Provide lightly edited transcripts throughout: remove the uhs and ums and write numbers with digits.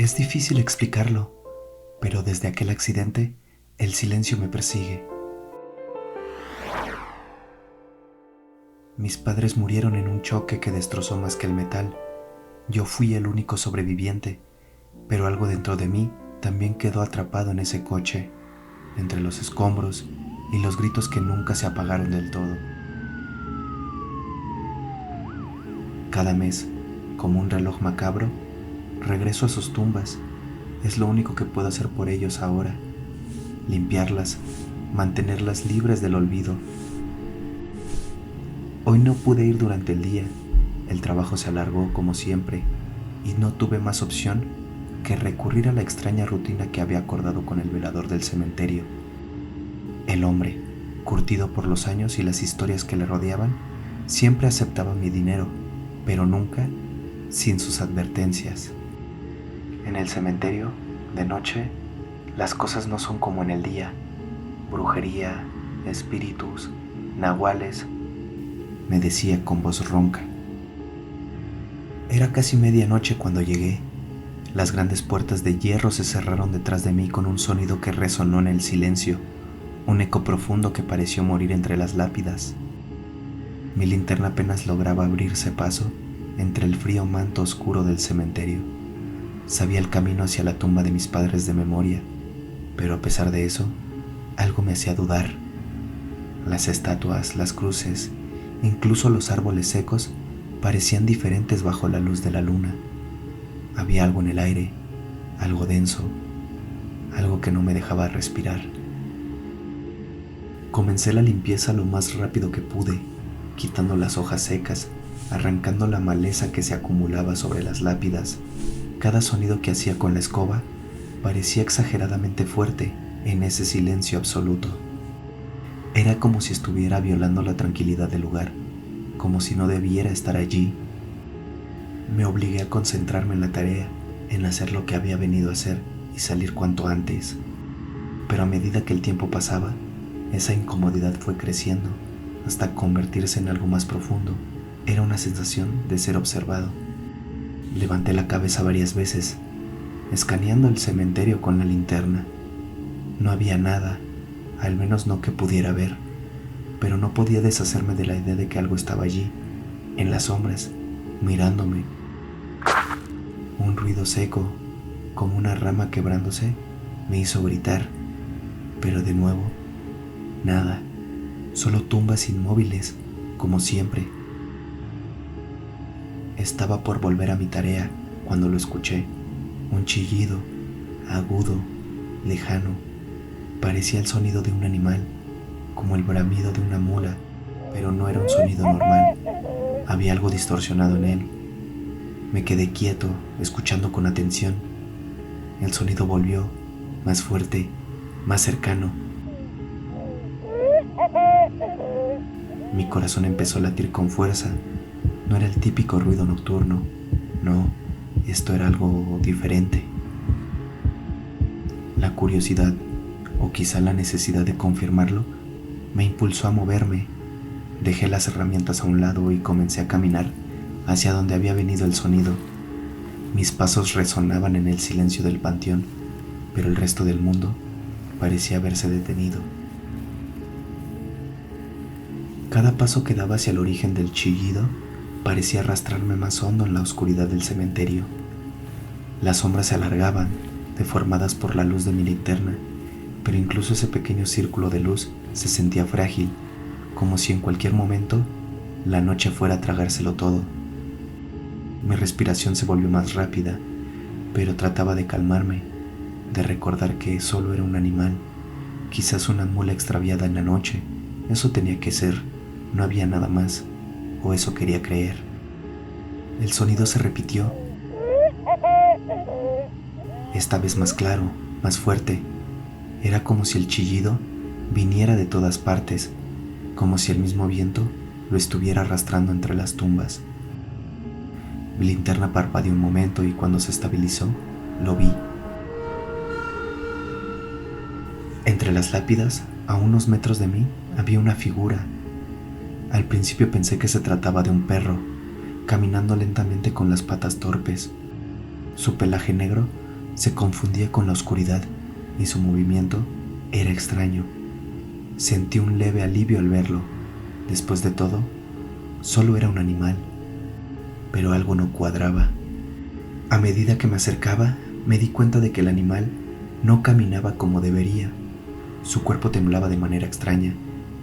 Es difícil explicarlo, pero desde aquel accidente, el silencio me persigue. Mis padres murieron en un choque que destrozó más que el metal. Yo fui el único sobreviviente, pero algo dentro de mí también quedó atrapado en ese coche, entre los escombros y los gritos que nunca se apagaron del todo. Cada mes, como un reloj macabro, regreso a sus tumbas. Es lo único que puedo hacer por ellos ahora, limpiarlas, mantenerlas libres del olvido. Hoy no pude ir durante el día, el trabajo se alargó como siempre y no tuve más opción que recurrir a la extraña rutina que había acordado con el velador del cementerio. El hombre, curtido por los años y las historias que le rodeaban, siempre aceptaba mi dinero, pero nunca sin sus advertencias. En el cementerio, de noche, las cosas no son como en el día. Brujería, espíritus, nahuales, me decía con voz ronca. Era casi medianoche cuando llegué. Las grandes puertas de hierro se cerraron detrás de mí con un sonido que resonó en el silencio, un eco profundo que pareció morir entre las lápidas. Mi linterna apenas lograba abrirse paso entre el frío manto oscuro del cementerio. Sabía el camino hacia la tumba de mis padres de memoria, pero a pesar de eso, algo me hacía dudar. Las estatuas, las cruces, incluso los árboles secos parecían diferentes bajo la luz de la luna. Había algo en el aire, algo denso, algo que no me dejaba respirar. Comencé la limpieza lo más rápido que pude, quitando las hojas secas, arrancando la maleza que se acumulaba sobre las lápidas. Cada sonido que hacía con la escoba parecía exageradamente fuerte en ese silencio absoluto. Era como si estuviera violando la tranquilidad del lugar, como si no debiera estar allí. Me obligué a concentrarme en la tarea, en hacer lo que había venido a hacer y salir cuanto antes. Pero a medida que el tiempo pasaba, esa incomodidad fue creciendo hasta convertirse en algo más profundo. Era una sensación de ser observado. Levanté la cabeza varias veces, escaneando el cementerio con la linterna. No había nada, al menos no que pudiera ver, pero no podía deshacerme de la idea de que algo estaba allí, en las sombras, mirándome. Un ruido seco, como una rama quebrándose, me hizo gritar, pero de nuevo, nada, solo tumbas inmóviles, como siempre. Estaba por volver a mi tarea cuando lo escuché, un chillido, agudo, lejano. Parecía el sonido de un animal, como el bramido de una mula, pero no era un sonido normal. Había algo distorsionado en él. Me quedé quieto, escuchando con atención. El sonido volvió, más fuerte, más cercano. Mi corazón empezó a latir con fuerza. No era el típico ruido nocturno, no, esto era algo diferente. La curiosidad, o quizá la necesidad de confirmarlo, me impulsó a moverme. Dejé las herramientas a un lado y comencé a caminar hacia donde había venido el sonido. Mis pasos resonaban en el silencio del panteón, pero el resto del mundo parecía haberse detenido. Cada paso que daba hacia el origen del chillido parecía arrastrarme más hondo en la oscuridad del cementerio. Las sombras se alargaban, deformadas por la luz de mi linterna, pero incluso ese pequeño círculo de luz se sentía frágil, como si en cualquier momento la noche fuera a tragárselo todo. Mi respiración se volvió más rápida, pero trataba de calmarme, de recordar que solo era un animal, quizás una mula extraviada en la noche. Eso tenía que ser, no había nada más, o eso quería creer. El sonido se repitió, esta vez más claro, más fuerte. Era como si el chillido viniera de todas partes, como si el mismo viento lo estuviera arrastrando entre las tumbas. Mi linterna parpadeó un momento y cuando se estabilizó, lo vi. Entre las lápidas, a unos metros de mí, había una figura. Al principio pensé que se trataba de un perro, caminando lentamente con las patas torpes. Su pelaje negro se confundía con la oscuridad y su movimiento era extraño. Sentí un leve alivio al verlo. Después de todo, solo era un animal, pero algo no cuadraba. A medida que me acercaba, me di cuenta de que el animal no caminaba como debería. Su cuerpo temblaba de manera extraña,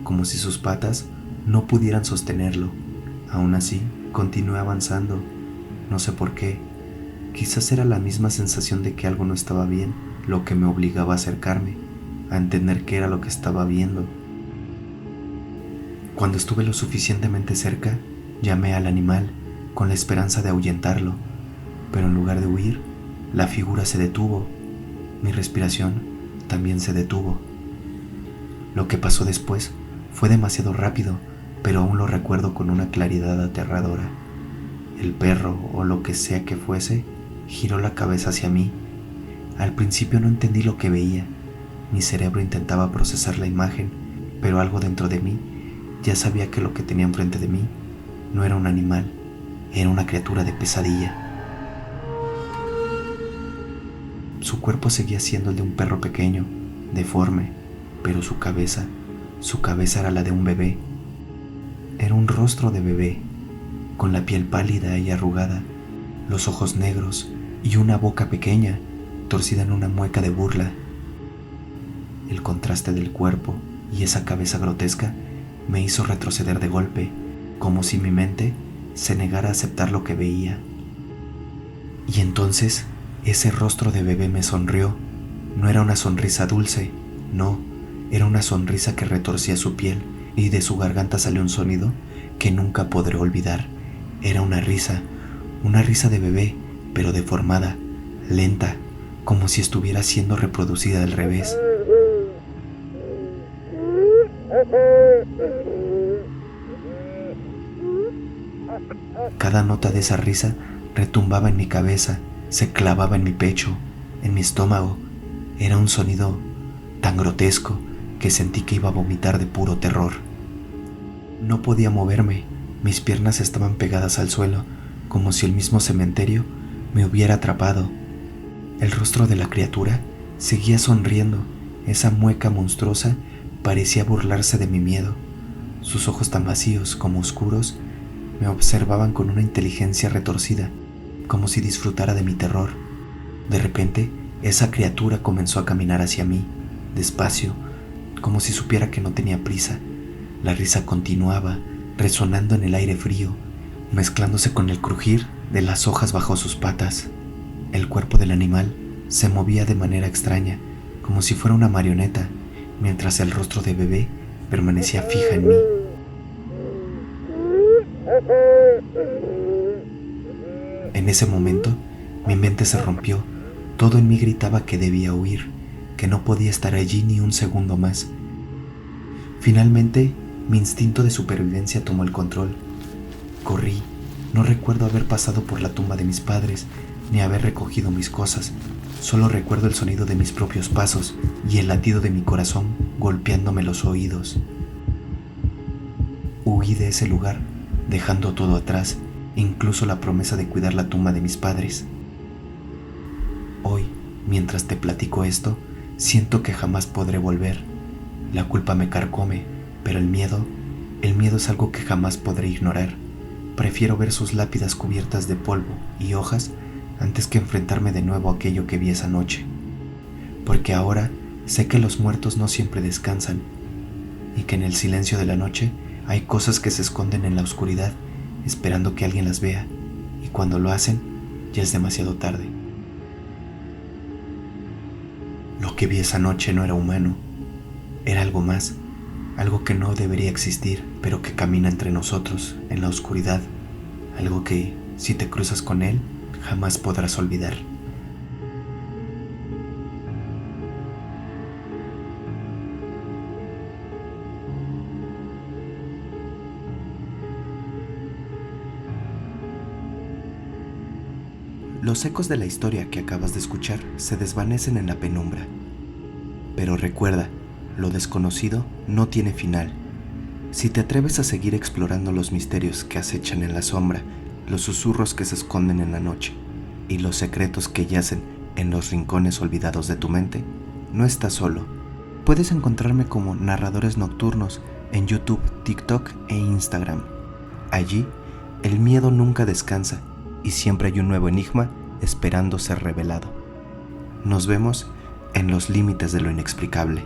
como si sus patas no pudieran sostenerlo. Aún así, continué avanzando. No sé por qué. Quizás era la misma sensación de que algo no estaba bien lo que me obligaba a acercarme, a entender qué era lo que estaba viendo. Cuando estuve lo suficientemente cerca, llamé al animal con la esperanza de ahuyentarlo, pero en lugar de huir, la figura se detuvo. Mi respiración también se detuvo. Lo que pasó después fue demasiado rápido, pero aún lo recuerdo con una claridad aterradora. El perro, o lo que sea que fuese, giró la cabeza hacia mí. Al principio no entendí lo que veía. Mi cerebro intentaba procesar la imagen, pero algo dentro de mí ya sabía que lo que tenía enfrente de mí no era un animal, era una criatura de pesadilla. Su cuerpo seguía siendo el de un perro pequeño, deforme, pero su cabeza era la de un bebé. Era un rostro de bebé, con la piel pálida y arrugada, los ojos negros y una boca pequeña, torcida en una mueca de burla. El contraste del cuerpo y esa cabeza grotesca me hizo retroceder de golpe, como si mi mente se negara a aceptar lo que veía. Y entonces, ese rostro de bebé me sonrió. No era una sonrisa dulce, no, era una sonrisa que retorcía su piel y de su garganta salió un sonido que nunca podré olvidar. Era una risa de bebé, pero deformada, lenta, como si estuviera siendo reproducida al revés. Cada nota de esa risa retumbaba en mi cabeza, se clavaba en mi pecho, en mi estómago. Era un sonido tan grotesco que sentí que iba a vomitar de puro terror. No podía moverme, mis piernas estaban pegadas al suelo, como si el mismo cementerio me hubiera atrapado. El rostro de la criatura seguía sonriendo, esa mueca monstruosa parecía burlarse de mi miedo. Sus ojos tan vacíos como oscuros me observaban con una inteligencia retorcida, como si disfrutara de mi terror. De repente, esa criatura comenzó a caminar hacia mí, despacio, como si supiera que no tenía prisa. La risa continuaba, resonando en el aire frío, mezclándose con el crujir de las hojas bajo sus patas. El cuerpo del animal se movía de manera extraña, como si fuera una marioneta, mientras el rostro de bebé permanecía fija en mí. En ese momento, mi mente se rompió. Todo en mí gritaba que debía huir, que no podía estar allí ni un segundo más. Finalmente, mi instinto de supervivencia tomó el control. Corrí. No recuerdo haber pasado por la tumba de mis padres, ni haber recogido mis cosas. Solo recuerdo el sonido de mis propios pasos y el latido de mi corazón golpeándome los oídos. Huí de ese lugar, dejando todo atrás, incluso la promesa de cuidar la tumba de mis padres. Hoy, mientras te platico esto, siento que jamás podré volver. La culpa me carcome, pero el miedo es algo que jamás podré ignorar. Prefiero ver sus lápidas cubiertas de polvo y hojas antes que enfrentarme de nuevo a aquello que vi esa noche. Porque ahora sé que los muertos no siempre descansan y que en el silencio de la noche hay cosas que se esconden en la oscuridad esperando que alguien las vea, y cuando lo hacen ya es demasiado tarde. Lo que vi esa noche no era humano, era algo más, algo que no debería existir, pero que camina entre nosotros en la oscuridad, algo que, si te cruzas con él, jamás podrás olvidar. Los ecos de la historia que acabas de escuchar se desvanecen en la penumbra. Pero recuerda, lo desconocido no tiene final. Si te atreves a seguir explorando los misterios que acechan en la sombra, los susurros que se esconden en la noche y los secretos que yacen en los rincones olvidados de tu mente, no estás solo. Puedes encontrarme como Narradores Nocturnos en YouTube, TikTok e Instagram. Allí, el miedo nunca descansa y siempre hay un nuevo enigma esperando ser revelado. Nos vemos en los límites de lo inexplicable.